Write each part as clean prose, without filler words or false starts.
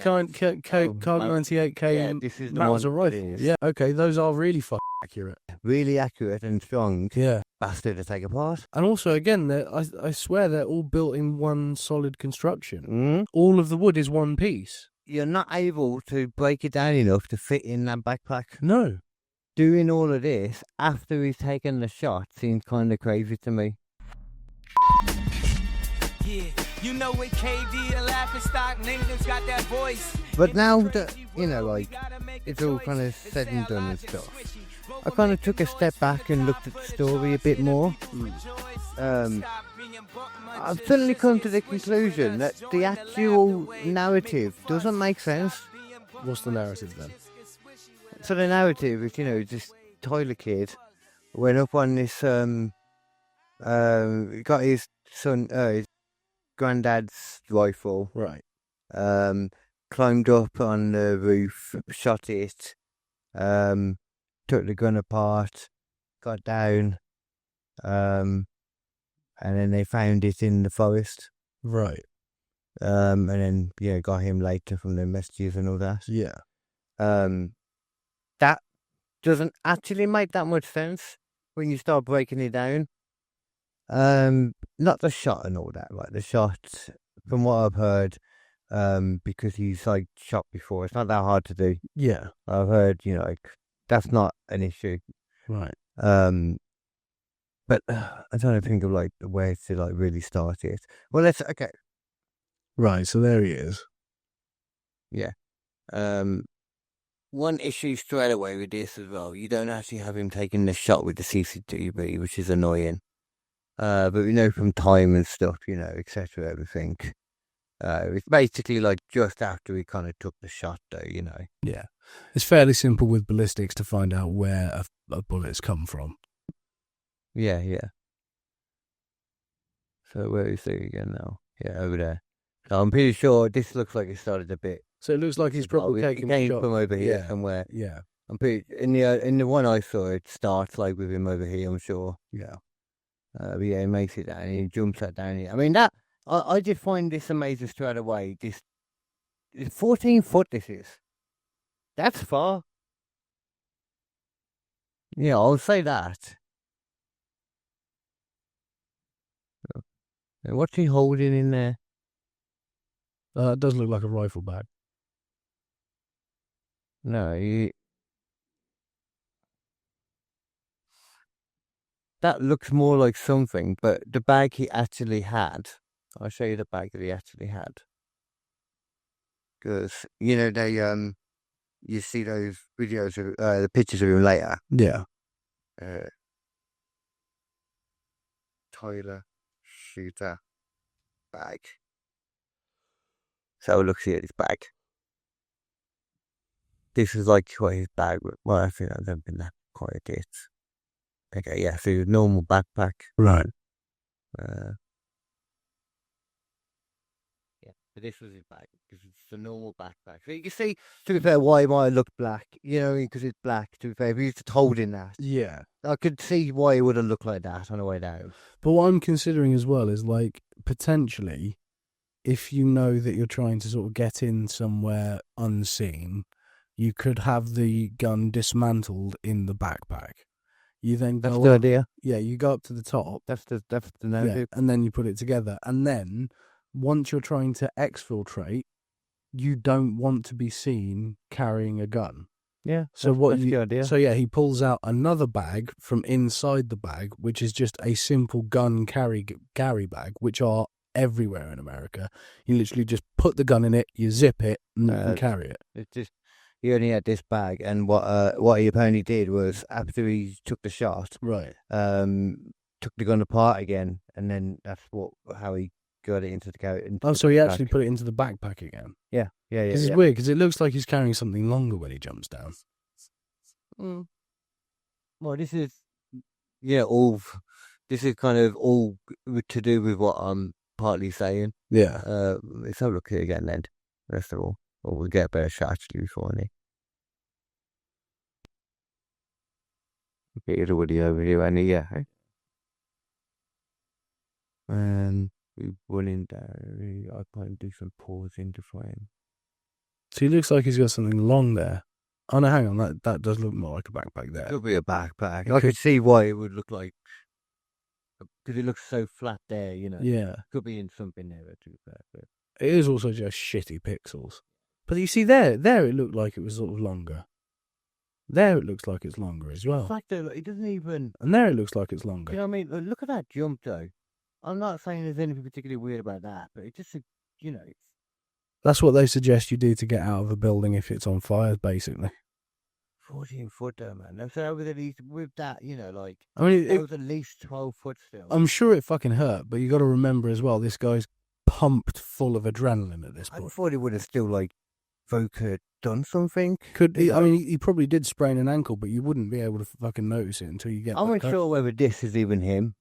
Kar 98 came. This is that was a rifle. Yeah, okay, those are really accurate. Really accurate and strong. Yeah. Bastard to take apart. And also, again, I swear they're all built in one solid construction. All of the wood is one piece. You're not able to break it down enough to fit in that backpack. No. Doing all of this after he's taken the shot seems kind of crazy to me. Yeah, you know with KD, a laughing stock, niggas got that voice. But now that, like, it's all kind of said and done and stuff, I kind of took a step back and looked at the story a bit more. I've suddenly come to the conclusion that the actual narrative doesn't make sense. What's the narrative then? So the narrative is, this Tyler kid went up on this, got his son, his granddad's rifle. Right. Climbed up on the roof, shot it, took the gun apart, got down, and then they found it in the forest. Right. And then, got him later from the messages and all that. Yeah. That doesn't actually make that much sense when you start breaking it down. Not the shot and all that, right? The shot, from what I've heard, because he's like shot before, it's not that hard to do. Yeah. I've heard, that's not an issue. Right. But I don't think of like the way to like really start it. Well, okay. Right, so there he is. Yeah. One issue straight away with this as well, you don't actually have him taking the shot with the CCTV, which is annoying. But we know from time and stuff, etc., everything. It's basically like just after he kind of took the shot, though, Yeah. It's fairly simple with ballistics to find out where a bullet's come from. Yeah. So where is he again now? Yeah, over there. So I'm pretty sure this looks like it started a bit. So it looks like he's probably taking came from over here somewhere. Yeah. I'm pretty in the one I saw, it starts like with him over here, I'm sure. Yeah. But yeah, he makes it down. He jumps that down here. I mean, I just find this amazing straight away. This 14 foot. This is. That's far. Yeah, I'll say that. And what's he holding in there? It does look like a rifle bag. No, that looks more like something, but the bag he actually had, I'll show you the bag that he actually had. Because, they, you see those videos, of, the pictures of him later. Yeah. Tyler Shooter bag. So look here at his bag. This is like what his bag was. Well, I think I've been that quite a bit. Okay, yeah, so a normal backpack. Right. Yeah, so this was his bag, because it's a normal backpack. So you can see, to be fair, why it might look black, because it's black, to be fair. If he was just holding that. Yeah. I could see why it would have looked like that on the way down. But what I'm considering as well is, like, potentially, if you know that you're trying to sort of get in somewhere unseen, you could have the gun dismantled in the backpack. You then go That's the idea. Yeah, you go up to the top. That's the narrative. Yeah, and then you put it together. And then, once you're trying to exfiltrate, you don't want to be seen carrying a gun. Yeah, so that's the idea. So yeah, he pulls out another bag from inside the bag, which is just a simple gun carry bag, which are everywhere in America. You literally just put the gun in it, you zip it, and you can carry it. It's just, he only had this bag, and what he apparently did was, after he took the shot, right, took the gun apart again, and then that's how he got it into the car. So he actually put it into the backpack again. Yeah. This is weird, because it looks like he's carrying something longer when he jumps down. Well, this is kind of all to do with what I'm partly saying. Yeah. Let's have a look here again then, first of all. Or we'll get a better shot actually before any. Okay, everybody over here, and yeah. And we run in there. I can't do some pause into frame. So he looks like he's got something long there. Oh no, hang on, that does look more like a backpack there. It could be a backpack. I could see why it would look like, because it looks so flat there, you know. Yeah. Could be in something there, to be fair. But It is also just shitty pixels. But you see there it looked like it was sort of longer. There it looks like it's longer as well. the fact that it doesn't even... And there it looks like it's longer. You know what I mean? Look at that jump, though. I'm not saying there's anything particularly weird about that, but it just, you know... That's what they suggest you do to get out of a building if it's on fire, basically. 14 foot, though, man. So that was at least, with that, you know, like... I mean, it was at least 12 foot still. I'm sure it fucking hurt, but you got to remember as well, this guy's pumped full of adrenaline at this point. I thought it would have still, like, Voker done something. He probably did sprain an ankle, but you wouldn't be able to fucking notice it until you get... I'm not sure whether this is even him,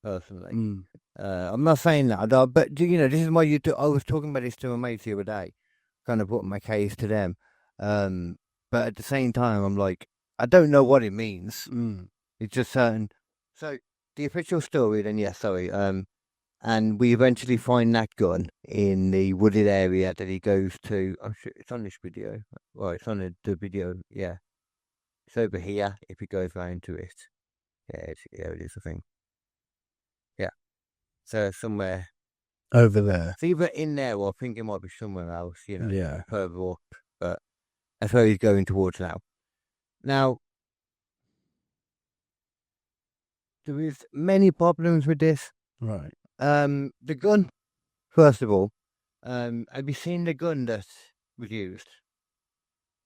personally. I'm not saying that, but, you know, this is why I was talking about this to my mates the other day, kind of putting my case to them. But at the same time, I'm like, I don't know what it means. It's just certain. So the official story, then, and we eventually find that gun in the wooded area that he goes to. I'm sure it's on this video. Well, it's on the video. Yeah, it's over here. If he goes round to it, yeah, it is a thing. Yeah, so somewhere over there. It's either in there or I think it might be somewhere else. You know, yeah, further up, but. That's where he's going towards now. Now, there is many problems with this. Right. The gun, first of all, have you seen the gun that was used?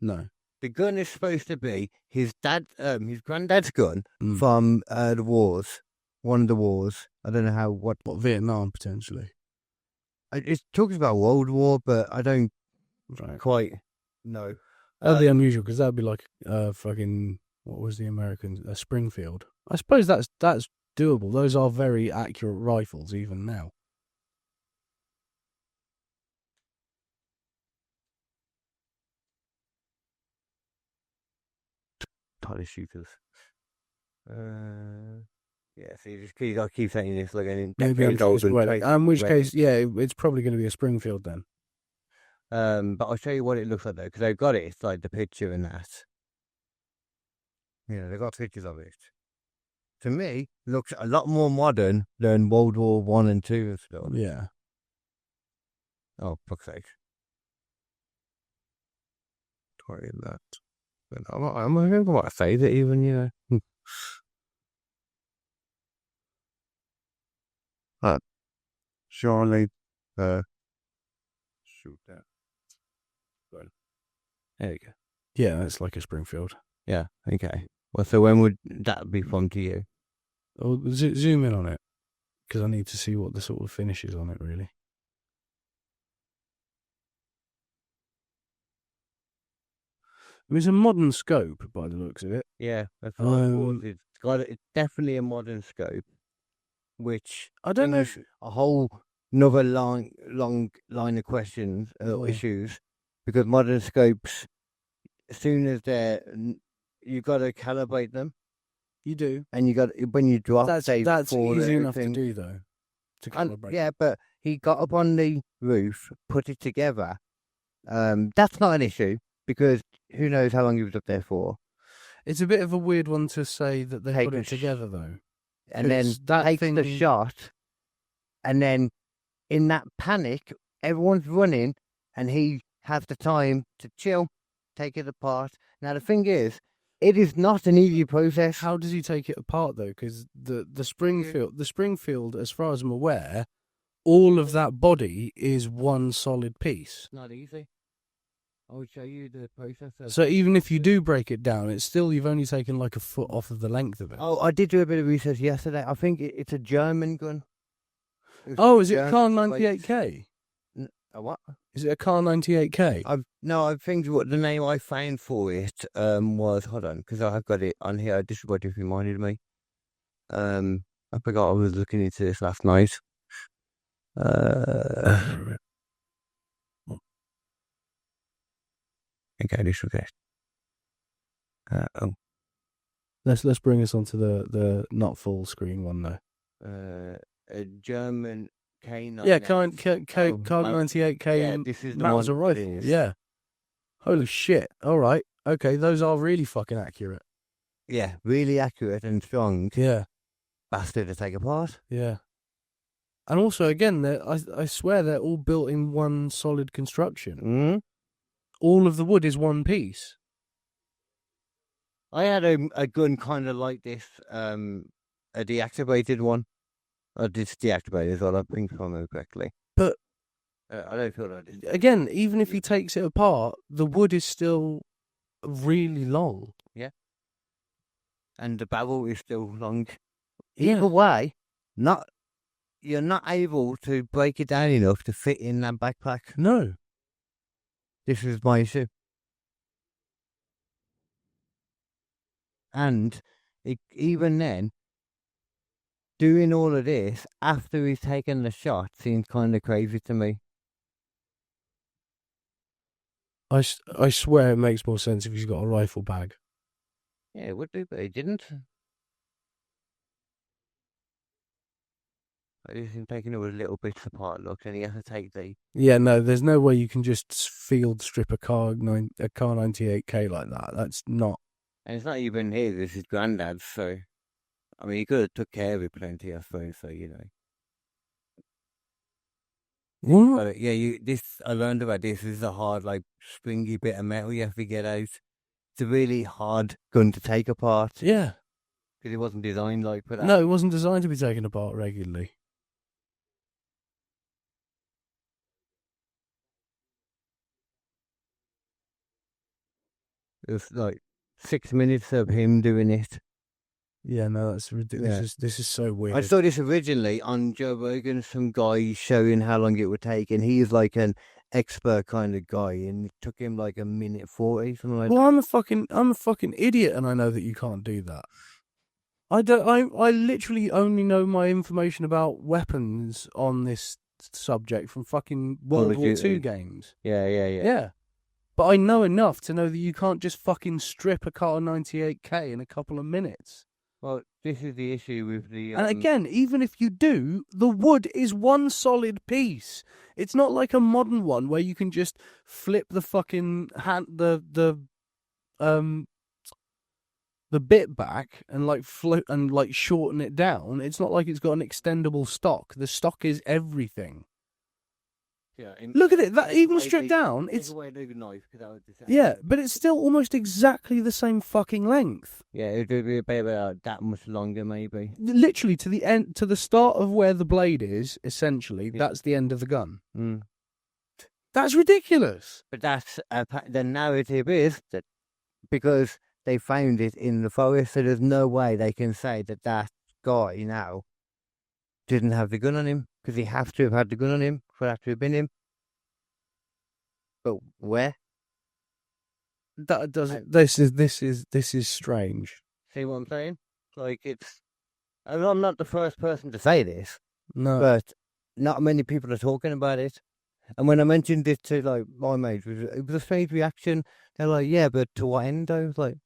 No. The gun is supposed to be his granddad's gun from the wars, one of the wars. I don't know what Vietnam potentially. It talks about World War, but I don't quite know. That'd be unusual because that'd be like fucking, what was the American, Springfield. I suppose that's doable. Those are very accurate rifles even now. Tiny shooters. Yeah, see, I keep saying this like an maybe in which case, yeah, it's probably going to be a Springfield then. But I'll show you what it looks like though, because they've got it. It's like the picture and that. You know, they've got pictures of it. To me, it looks a lot more modern than World War 1 and 2 and stuff. Yeah. Oh, fuck's sake. Try that. But I'm not going to say that even, you know. Charlie, shoot that. There you go. Yeah, that's like a Springfield. Yeah, okay. Well, so when would that be from to you? Oh, zoom in on it, because I need to see what the sort of finish is on it, really. I mean, it's a modern scope, by the looks of it. Yeah, that's what I thought. It's definitely a modern scope, which I don't know if a whole another long line of questions or issues, because modern scopes, as soon as you got to calibrate them. You do, and you got when you drop. That's easy enough to do though. To calibrate. Yeah, but he got up on the roof, put it together. That's not an issue because who knows how long he was up there for. It's a bit of a weird one to say that they put it together though, and then takes the shot, and then in that panic, everyone's running, and he has the time to chill, take it apart. Now the thing is, it is not an easy process. How does he take it apart though? Because the Springfield, as far as I'm aware, all of that body is one solid piece. It's not easy. I will show you the process. So even if you do break it down, it's still, you've only taken like a foot off of the length of it. Oh, I did do a bit of research yesterday. I think it's a German gun. Oh, is it a Kar 98K? A what? Is it a Kar 98K? I think what the name I found for it was, hold on, because I have got it on here. This is what it reminded me. I forgot I was looking into this last night. Okay, this was it. Let's bring us onto the not full screen one though. A German K98. Yeah, Kar 98K. Yeah, this is that was a rifle. Yeah. Holy shit. All right. Okay, those are really fucking accurate. Yeah, really accurate and strong. Yeah. Bastard to take apart. Yeah. And also, again, I swear they're all built in one solid construction. Mm. All of the wood is one piece. I had a gun kind of like this, a deactivated one. Or just deactivated as well, I think if I remember correctly. But I don't feel like it. again, even if he takes it apart, the wood is still really long. Yeah. And the barrel is still long. Yeah. Either way, you're not able to break it down enough to fit in that backpack. No. This is my issue. And even then, doing all of this after he's taken the shot seems kind of crazy to me. I swear it makes more sense if he's got a rifle bag. Yeah, it would do, but he didn't. I just him taking all the little bits apart, look, and he has to take the... Yeah, no, there's no way you can just field strip a Car 98K like that. That's not... And it's not even his, it's his granddad's, so... I mean, he could have took care of it plenty, I suppose, so, you know. What? But I learned about this. This is a hard, like, springy bit of metal you have to get out. It's a really hard gun to take apart. Yeah. Because it wasn't designed like for that. No, it wasn't designed to be taken apart regularly. It was like 6 minutes of him doing it. Yeah, no, that's ridiculous. Yeah. This is so weird. I saw this originally on Joe Rogan, some guy showing how long it would take, and he's like an expert kind of guy, and it took him like 1:40, something like that. Well, I'm a fucking idiot, and I know that you can't do that. I literally only know my information about weapons on this subject from fucking World War II games. Yeah. Yeah. But I know enough to know that you can't just fucking strip a Car 98K in a couple of minutes. Well, this is the issue with the... And again, even if you do, the wood is one solid piece. It's not like a modern one where you can just flip the fucking the bit back and like float and like shorten it down. It's not like it's got an extendable stock. The stock is everything. Yeah, look at it. That even stripped down, it's yeah, but it's still almost exactly the same fucking length. Yeah, it would be about that much longer, maybe. Literally to the end, to the start of where the blade is. Essentially, that's the end of the gun. Mm. That's ridiculous. But that's the narrative is that because they found it in the forest, so there's no way they can say that that guy now didn't have the gun on him, because he have to have had the gun on him for that to have been him. But where? That doesn't. This is strange. See what I'm saying? Like I'm not the first person to say this. No, but not many people are talking about it. And when I mentioned it to like my mates, it was a strange reaction. They're like, "Yeah, but to what end?" I was like,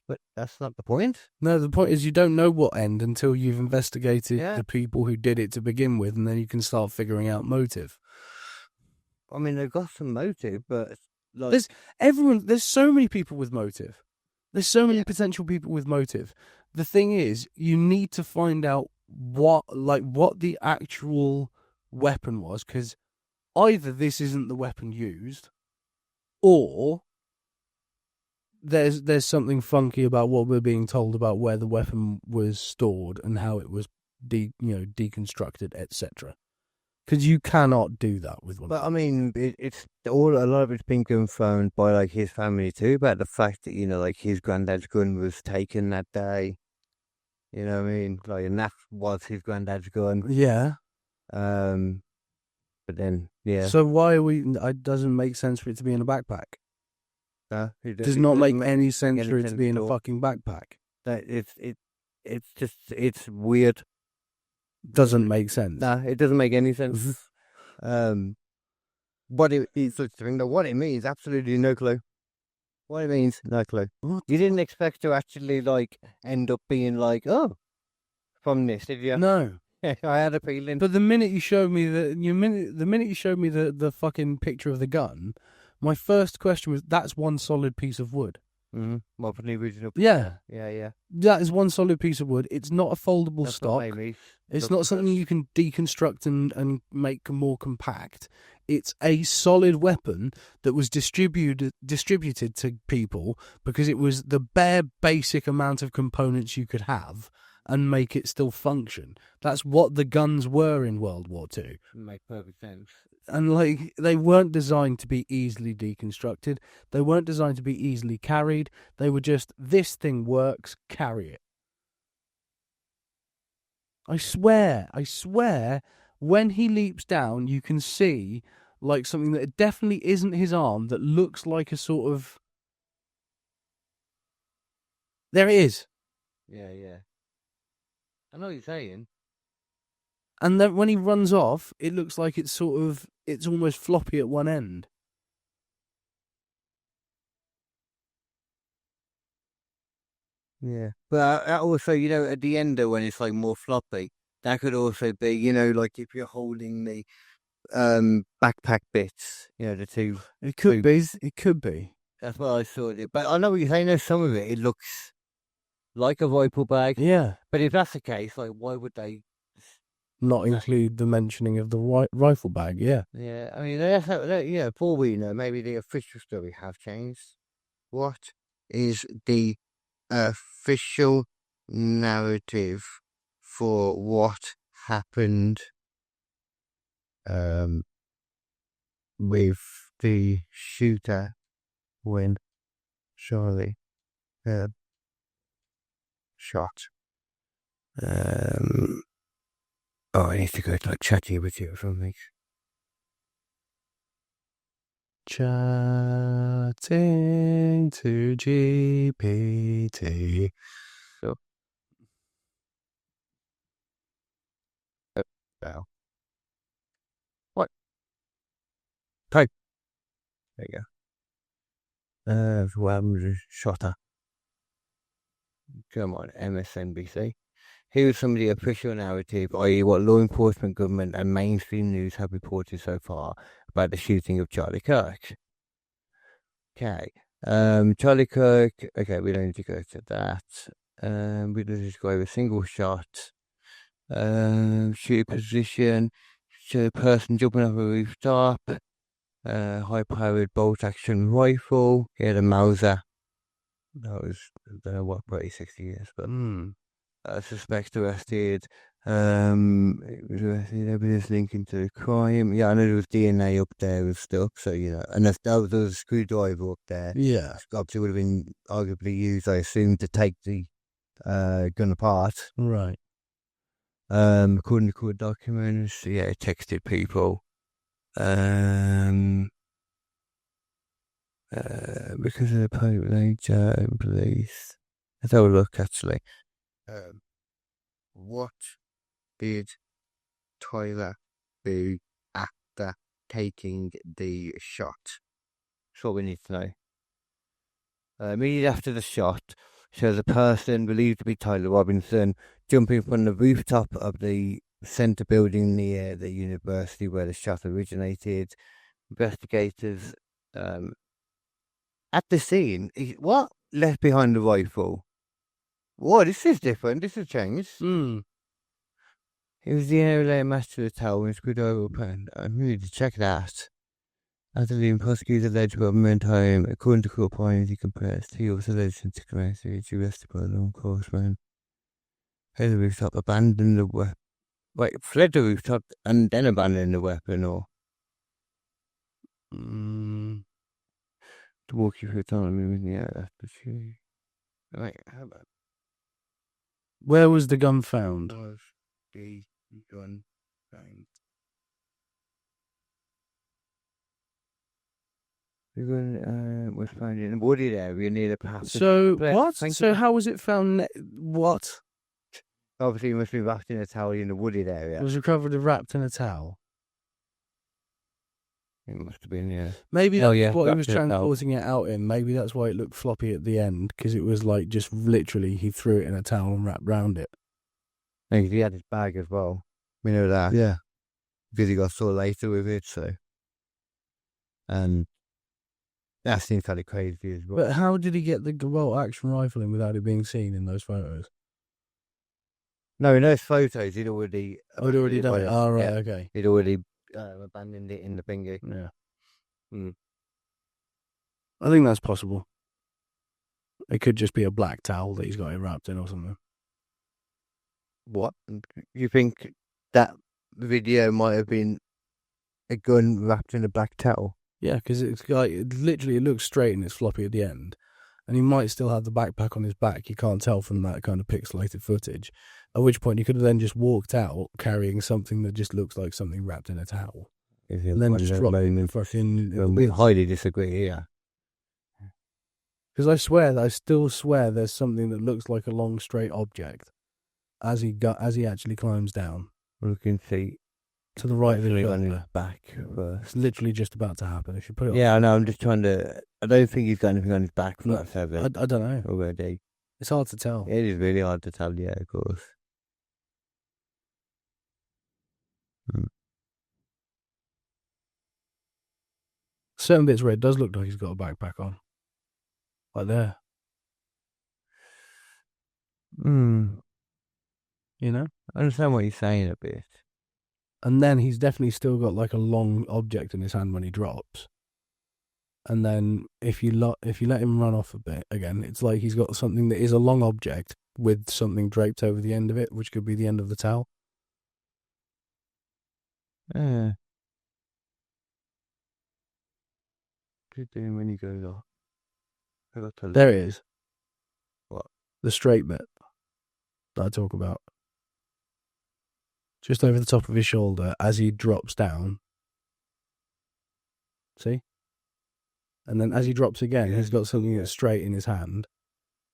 "But that's not the point." No, the point is you don't know what end until you've investigated Yeah. the people who did it to begin with, and then you can start figuring out motive. I mean, they've got some motive, but like, There's so many people with motive. There's so many potential people with motive. The thing is, you need to find out what the actual weapon was, because either this isn't the weapon used, or there's something funky about what we're being told about where the weapon was stored and how it was deconstructed, etc. Because you cannot do that with one. But I mean, it's all a lot of it's been confirmed by like his family too, about the fact that like his granddad's gun was taken that day. You know what I mean? Like, and that was his granddad's gun. Yeah. But then, yeah. So why are we? It doesn't make sense for it to be in a backpack. It does not make any sense for it to be in a fucking backpack. It's weird. Doesn't make sense. Nah, it doesn't make any sense. What it means, absolutely no clue. What it means, no clue. What? You didn't expect to actually like end up being like, oh, from this, did you? No. I had a feeling. But the minute you showed me the minute you showed me the fucking picture of the gun, My first question was, that's one solid piece of wood. Mm-hmm. Well, from the original. Yeah. Yeah. That is one solid piece of wood. It's not a foldable That's stock. what made me It's look not at something this. you can deconstruct and make more compact. It's a solid weapon that was distributed to people because it was the bare basic amount of components you could have and make it still function. That's what the guns were in World War II. Makes perfect sense. And like, they weren't designed to be easily deconstructed. They weren't designed to be easily carried. They were just, this thing works, carry it. I swear, when he leaps down, you can see like something that definitely isn't his arm that looks like a sort of... There it is. Yeah. I know what you're saying. And then when he runs off, it looks like it's almost floppy at one end. Yeah. But also, at the end when it's like more floppy, that could also be, like if you're holding the backpack bits, the two. It could be. boots. It could be. That's what I thought. But I know what you're saying. Some of it looks like a rifle bag. Yeah. But if that's the case, like, why would they not include the mentioning of the rifle bag? Yeah. Yeah, I mean, that's how, for we know, maybe the official story have changed. What is the official narrative for what happened with the shooter when Charlie shot? I need to go to like ChatGPT or something. Chatting to GPT. So, now. What? Type. There you go. Shotter. Come on, MSNBC. Here's some of the official narrative, i.e. what law enforcement, government and mainstream news have reported so far about the shooting of Charlie Kirk. Okay. Charlie Kirk, okay, we don't need to go to that. We just go over a single shot. Shooting position, show a person jumping off a rooftop, high-powered bolt-action rifle. He had a Mauser. That was, I don't know what, probably 60 years, but... suspect arrested. It was arrested. Evidence linking to the crime. Yeah, I know there was DNA up there and stuff. So and there was a screwdriver up there. Yeah, obviously would have been arguably used, I assume, to take the gun apart. Right. According to court documents, yeah, it texted people. Because of the public nature and police. Let's have a look, actually. What did Tyler do after taking the shot? That's what we need to know. Immediately after the shot, shows a person believed to be Tyler Robinson jumping from the rooftop of the centre building near the university where the shot originated. Investigators at the scene. What? Left behind the rifle. Whoa, this is different. This has changed. It was the area match to the tower and screwed over and I really need to check that. After the prosecutor alleged government home, according to court findings, he confessed. He also alleged to message arrested by a law enforcement. Fled the rooftop, abandoned the weapon. Wait, fled the rooftop and then abandoned the weapon, or? To walk you through time, yeah, that's the truth. Wait, how about? Where was the gun found? Was the gun found? The gun was found in a wooded area near the path. So what? So how was it found? What? Obviously, it must be wrapped in a towel in the wooded area. It was recovered and wrapped in a towel. It must have been, yeah. Maybe that's what he was transporting it out in. Maybe that's why it looked floppy at the end, because it was like just literally he threw it in a towel and wrapped round it. And he had his bag as well. We know that. Yeah. Because he got so later with it, so. And That seems kind of crazy as well. But how did he get the bolt action rifle in without it being seen in those photos? No, in those photos, he'd already... Oh, he'd already done it? Oh, right, yeah. okay. He'd already abandoned it in the thingy. Yeah. Mm. I think that's possible. It could just be a black towel that he's got it wrapped in or something. What? You think that video might have been a gun wrapped in a black towel? Yeah, because it's like it looks straight and it's floppy at the end. And he might still have the backpack on his back. You can't tell from that kind of pixelated footage. At which point he could have then just walked out carrying something that just looks like something wrapped in a towel. And then just dropped it in fucking... We highly disagree here. Because I still swear there's something that looks like a long straight object as he actually climbs down. We can see to the right of the on his back. It's literally just about to happen. If you put it I know. I'm just trying to. I don't think he's got anything on his back. No, I don't know. Already, it's hard to tell. It is really hard to tell. Yeah, of course. Certain bits where it does look like he's got a backpack on, like there. You know, I understand what you're saying a bit. And then he's definitely still got like a long object in his hand when he drops. And then if you let him run off a bit again, it's like he's got something that is a long object with something draped over the end of it, which could be the end of the towel. What are you doing when you go off? There it is. What? The straight bit that I talk about. Just over the top of his shoulder as he drops down. See? And then as he drops again, he's got something that's straight in his hand.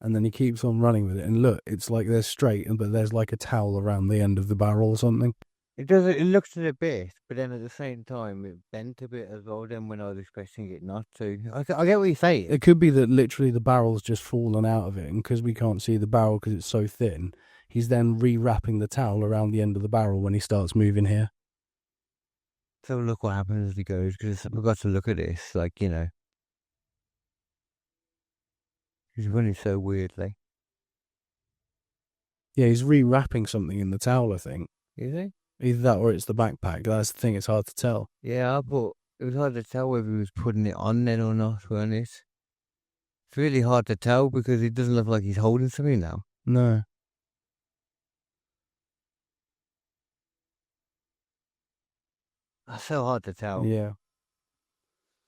And then he keeps on running with it. And look, it's like they're straight, but there's like a towel around the end of the barrel or something. It does. It looks a bit, but then at the same time, it bent a bit as well. Then when I was expecting it not to, I get what you're saying. It could be that literally the barrel's just fallen out of it, and because we can't see the barrel because it's so thin, he's then rewrapping the towel around the end of the barrel when he starts moving here. So look what happens as he goes, because I forgot to look at this. Like, you know, he's running so weirdly. Yeah, he's rewrapping something in the towel, I think. Is he? Either that or it's the backpack. That's the thing, it's hard to tell. Yeah, I thought it was hard to tell whether he was putting it on then or not, wasn't it? It's really hard to tell because it doesn't look like he's holding something now. No. That's so hard to tell. Yeah.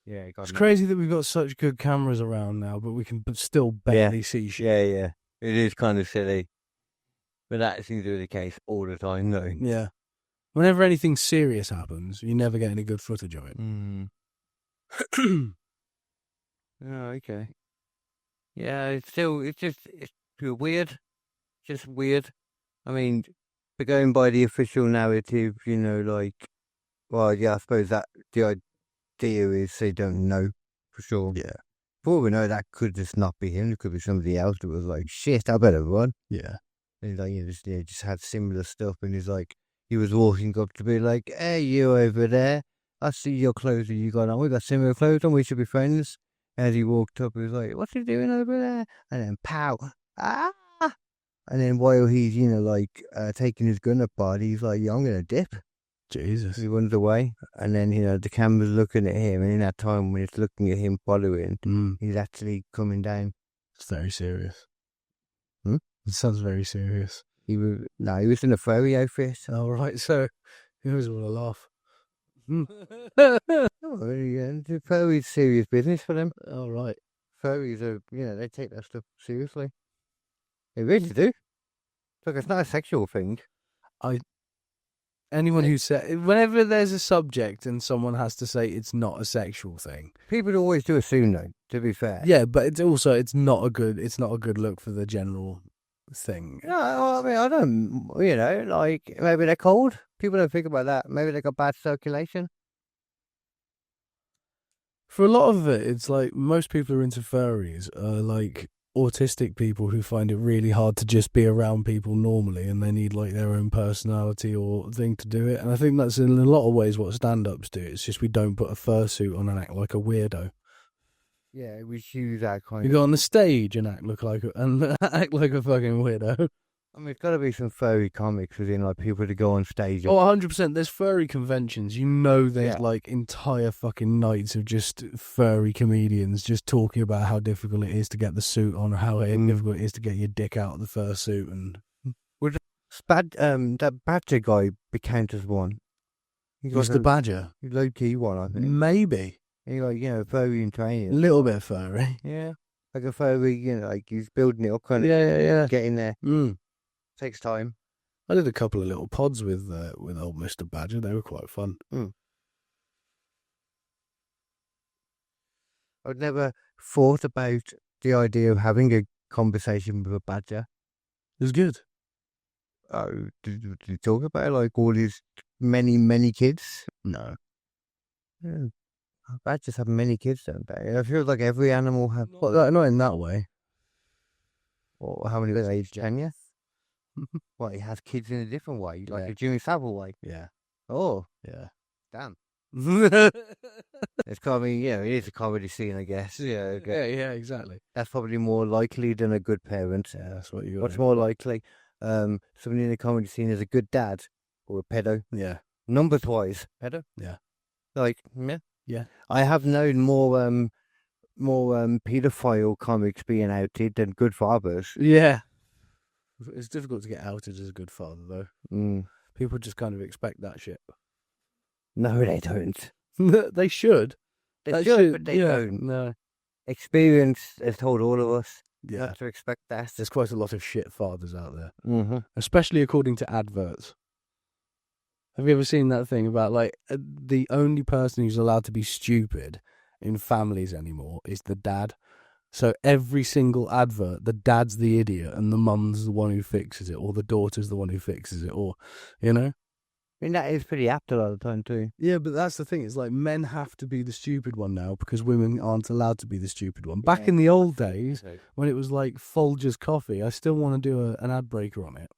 Yeah, it's crazy that we've got such good cameras around now, but we can still barely see shit. Yeah. It is kind of silly. But that seems to be the case all the time, though. Yeah. Whenever anything serious happens, you never get any good footage of it. Oh, okay. Yeah, it's weird. Just weird. I mean, but going by the official narrative, you know, like, well, yeah, I suppose that the idea is they don't know for sure. Yeah. For all we know, that could just not be him. It could be somebody else that was like, shit, I better run. Yeah. And like, just had similar stuff, and he's like, he was walking up to be like, hey, you over there, I see your clothes that you got on. We got similar clothes on, we should be friends. As he walked up, he was like, what's he doing over there? And then pow, ah! And then while he's, you know, like, taking his gun apart, he's like, yeah, I'm going to dip. Jesus. He runs away. And then, you know, the camera's looking at him, and in that time when it's looking at him following, he's actually coming down. It's very serious. It sounds very serious. He was in a furry outfit. Oh, right, so he always want to laugh. The furry's serious business for them. Oh, right. Furries are, you know, they take that stuff seriously. They really do. Look, it's not a sexual thing. Anyone who says, whenever there's a subject and someone has to say it's not a sexual thing, people always do assume, though, to be fair. Yeah, but it's not a good look for the general thing. No, I mean, I don't, you know, like, maybe they're cold. People don't think about that. Maybe they got bad circulation. For a lot of it, it's like most people who are into furries are like autistic people who find it really hard to just be around people normally, and they need like their own personality or thing to do it. And I think that's in a lot of ways what stand-ups do. It's just we don't put a fursuit on and act like a weirdo. Yeah, we choose that kind You of. go on the stage and act like a fucking weirdo. I mean, it's got to be some furry comics, as in like people to go on stage. Oh, 100%. There's furry conventions. You know, there's Yeah. like entire fucking nights of just furry comedians just talking about how difficult it is to get the suit on, or how difficult it is to get your dick out of the fursuit. And that Badger guy became as one. He was the badger? low key one, I think. Maybe He furry and a training. little bit furry. Yeah, like a furry. Like he's building it up, kind of. Yeah. Getting there Mm. takes time. I did a couple of little pods with old Mr. Badger. They were quite fun. I'd never thought about the idea of having a conversation with a badger. It was good. Oh, did you talk about like all his many kids? No. Yeah. Badgers have many kids, don't they? I feel like every animal has. Well, not in that way. Or how many age? 10, yeah? Well, he has kids in a different way, like a Jimmy Savile way. Yeah. Oh, Yeah. damn. It's comedy, it is a comedy scene, I guess. Yeah, okay. Yeah, exactly. That's probably more likely than a good parent. Yeah, that's what you got. What's more likely? Somebody in a comedy scene is a good dad or a pedo. Yeah. Numbers wise, pedo. Yeah. Like, yeah. Yeah. I have known more paedophile comics being outed than good fathers. Yeah. It's difficult to get outed as a good father, though. Mm. People just kind of expect that shit. No, they don't. They should. They should, but they don't. No. Experience has told all of us Yeah. not to expect that. There's quite a lot of shit fathers out there, Mm-hmm. especially according to adverts. Have you ever seen that thing about like the only person who's allowed to be stupid in families anymore is the dad? So every single advert, the dad's the idiot and the mum's the one who fixes it, or the daughter's the one who fixes it, or, you know? I mean, that is pretty apt a lot of the time too. Yeah, but that's the thing. It's like men have to be the stupid one now because women aren't allowed to be the stupid one. Back in the old days, when it was like Folgers coffee, I still want to do an ad breaker on it.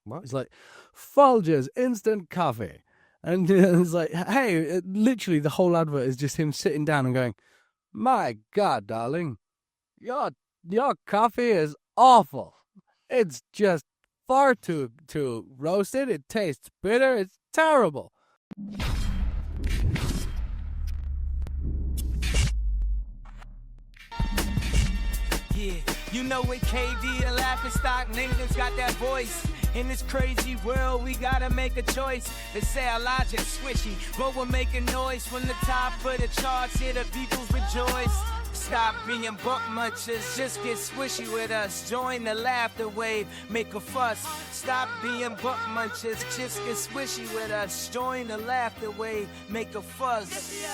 What? It's like, Folgers instant coffee. And it's like, hey, literally the whole advert is just him sitting down and going, my God, darling, your coffee is awful. It's just far too roasted. It tastes bitter. It's terrible. Yeah, you know it, KD, a laughing stock, niggas got that voice. In this crazy world, we gotta make a choice. They say our logic's swishy, but we're making noise from the top of the charts. Here the people rejoice. Stop being buck munchers, just get swishy with us. Join the laughter wave, make a fuss. Stop being buck munchers, just get swishy with us. Join the laughter wave, make a fuss.